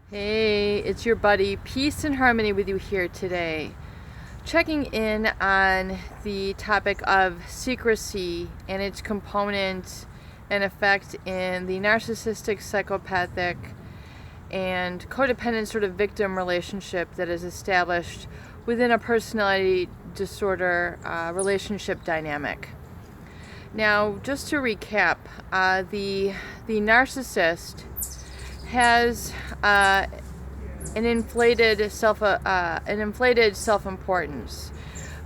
Hey, it's your buddy, Peace and Harmony with you here today. Checking in on the topic of secrecy and its component and effect in the narcissistic, psychopathic, and codependent sort of victim relationship that is established within a personality disorder relationship dynamic. Now, just to recap, the narcissist has an inflated self-importance,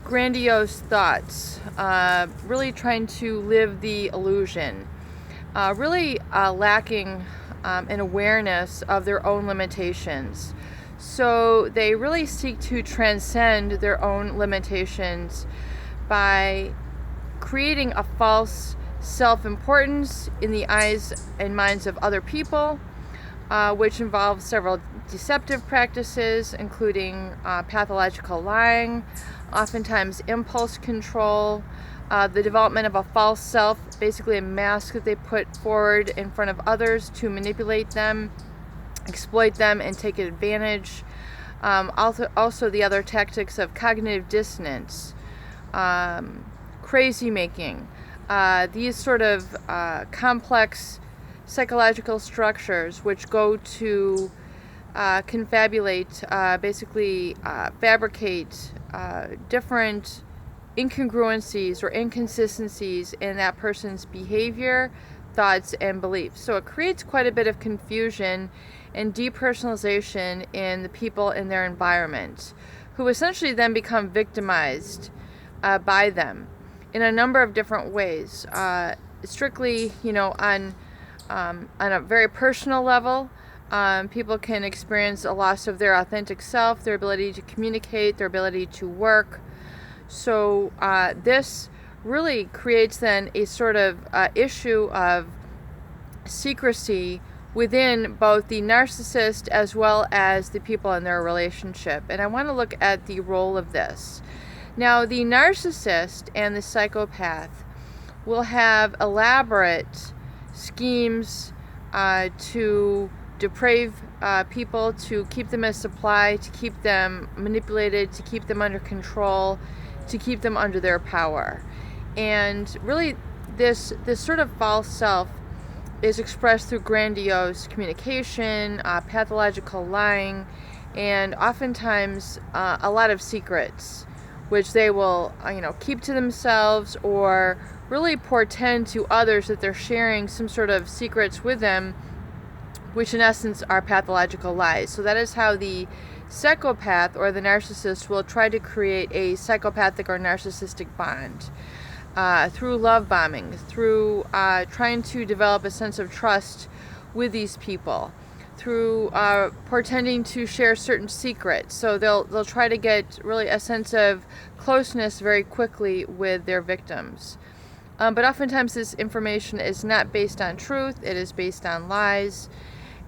grandiose thoughts, really trying to live the illusion, really lacking an awareness of their own limitations. So they really seek to transcend their own limitations by creating a false self-importance in the eyes and minds of other people, which involves several deceptive practices, including pathological lying, oftentimes impulse control, the development of a false self, basically a mask that they put forward in front of others to manipulate them, exploit them, and take advantage. Also the other tactics of cognitive dissonance, crazy making, these sort of complex psychological structures which go to confabulate, fabricate different incongruencies or inconsistencies in that person's behavior, thoughts, and beliefs. So it creates quite a bit of confusion and depersonalization in the people in their environment, who essentially then become victimized by them in a number of different ways. Strictly, on a very personal level, people can experience a loss of their authentic self, their ability to communicate, their ability to work. So this really creates then a sort of issue of secrecy within both the narcissist as well as the people in their relationship. And I want to look at the role of this. Now, the narcissist and the psychopath will have elaborate schemes to deprave people, to keep them as supply, to keep them manipulated, to keep them under control, to keep them under their power. And really, this sort of false self is expressed through grandiose communication, pathological lying, and oftentimes a lot of secrets, which they will keep to themselves or really portend to others that they're sharing some sort of secrets with them, which in essence are pathological lies. So that is how the psychopath or the narcissist will try to create a psychopathic or narcissistic bond through love bombing, through trying to develop a sense of trust with these people, through pretending to share certain secrets. So they'll try to get really a sense of closeness very quickly with their victims. But oftentimes this information is not based on truth, it is based on lies,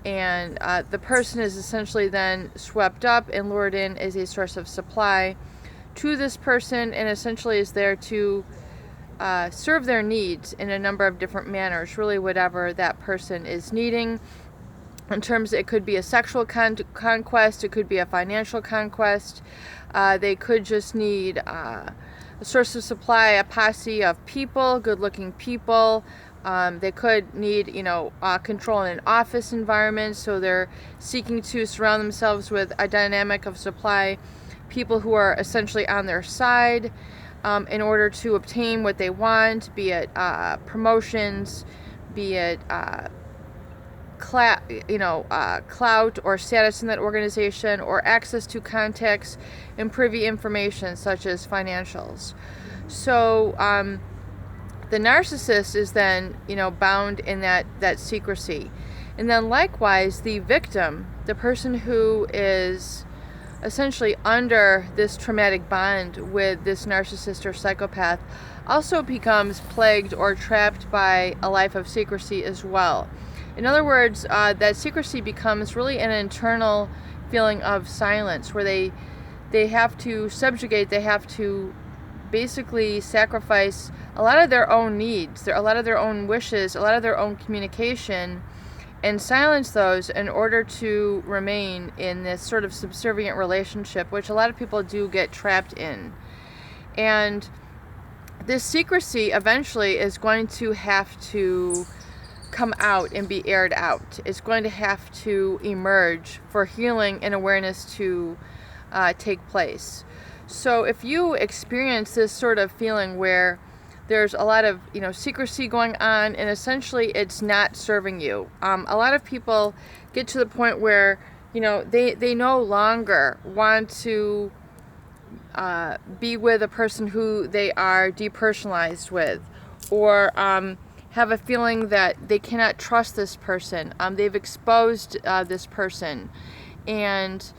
and the person is essentially then swept up and lured in as a source of supply to this person, and essentially is there to serve their needs in a number of different manners, really whatever that person is needing. In terms, it could be a sexual conquest, it could be a financial conquest, they could just need a source of supply, a posse of people, good-looking people. They could need, control in an office environment, so they're seeking to surround themselves with a dynamic of supply, people who are essentially on their side in order to obtain what they want, be it promotions, be it clout or status in that organization, or access to contacts and privy information such as financials. So the narcissist is then bound in that secrecy. And then likewise the victim, the person who is essentially under this traumatic bond with this narcissist or psychopath, also becomes plagued or trapped by a life of secrecy as well. In other words, that secrecy becomes really an internal feeling of silence, where they have to subjugate, they have to basically sacrifice a lot of their own needs, a lot of their own wishes, a lot of their own communication and silence those in order to remain in this sort of subservient relationship, which a lot of people do get trapped in. And this secrecy eventually is going to have to come out and be aired out. It's going to have to emerge for healing and awareness to take place. So if you experience this sort of feeling where there's a lot of secrecy going on, and essentially it's not serving you, a lot of people get to the point where they no longer want to be with a person who they are depersonalized with, or have a feeling that they cannot trust this person. They've exposed this person, and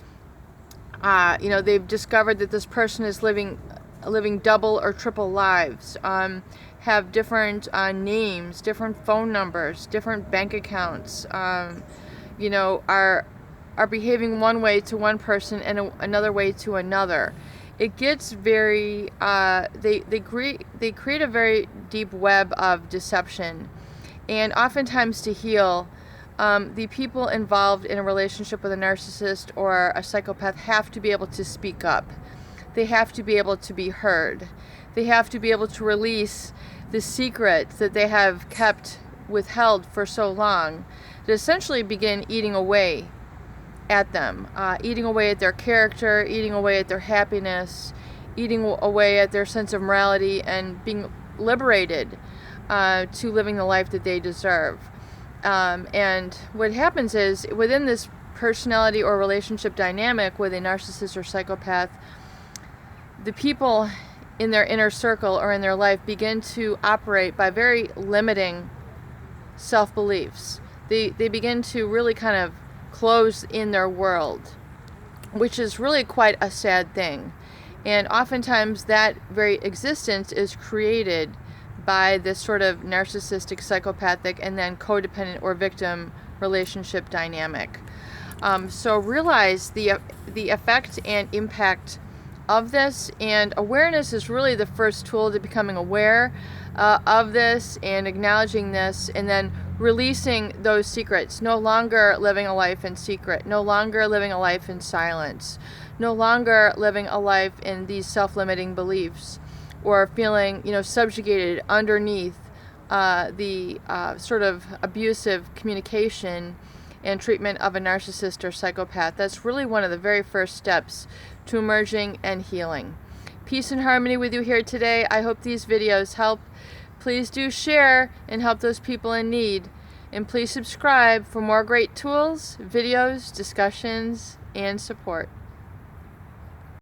they've discovered that this person is living double or triple lives, have different names, different phone numbers, different bank accounts, are behaving one way to one person and another way to another. It gets very, they create a very deep web of deception. And oftentimes to heal, the people involved in a relationship with a narcissist or a psychopath have to be able to speak up. They have to be able to be heard. They have to be able to release the secrets that they have kept withheld for so long, to essentially begin eating away at them, eating away at their character, eating away at their happiness, eating away at their sense of morality, and being liberated to living the life that they deserve. And what happens is, within this personality or relationship dynamic with a narcissist or psychopath, the people in their inner circle or in their life begin to operate by very limiting self-beliefs. They begin to really kind of close in their world, which is really quite a sad thing. And oftentimes that very existence is created by this sort of narcissistic, psychopathic, and then codependent or victim relationship dynamic. So realize the effect and impact of this, and awareness is really the first tool to becoming aware of this and acknowledging this, and then releasing those secrets. No longer living a life in secret, no longer living a life in silence, no longer living a life in these self-limiting beliefs, or feeling subjugated underneath the sort of abusive communication and treatment of a narcissist or psychopath. That's really one of the very first steps to emerging and healing. Peace and harmony with you here today. I hope these videos help. Please do share and help those people in need. And please subscribe for more great tools, videos, discussions, and support.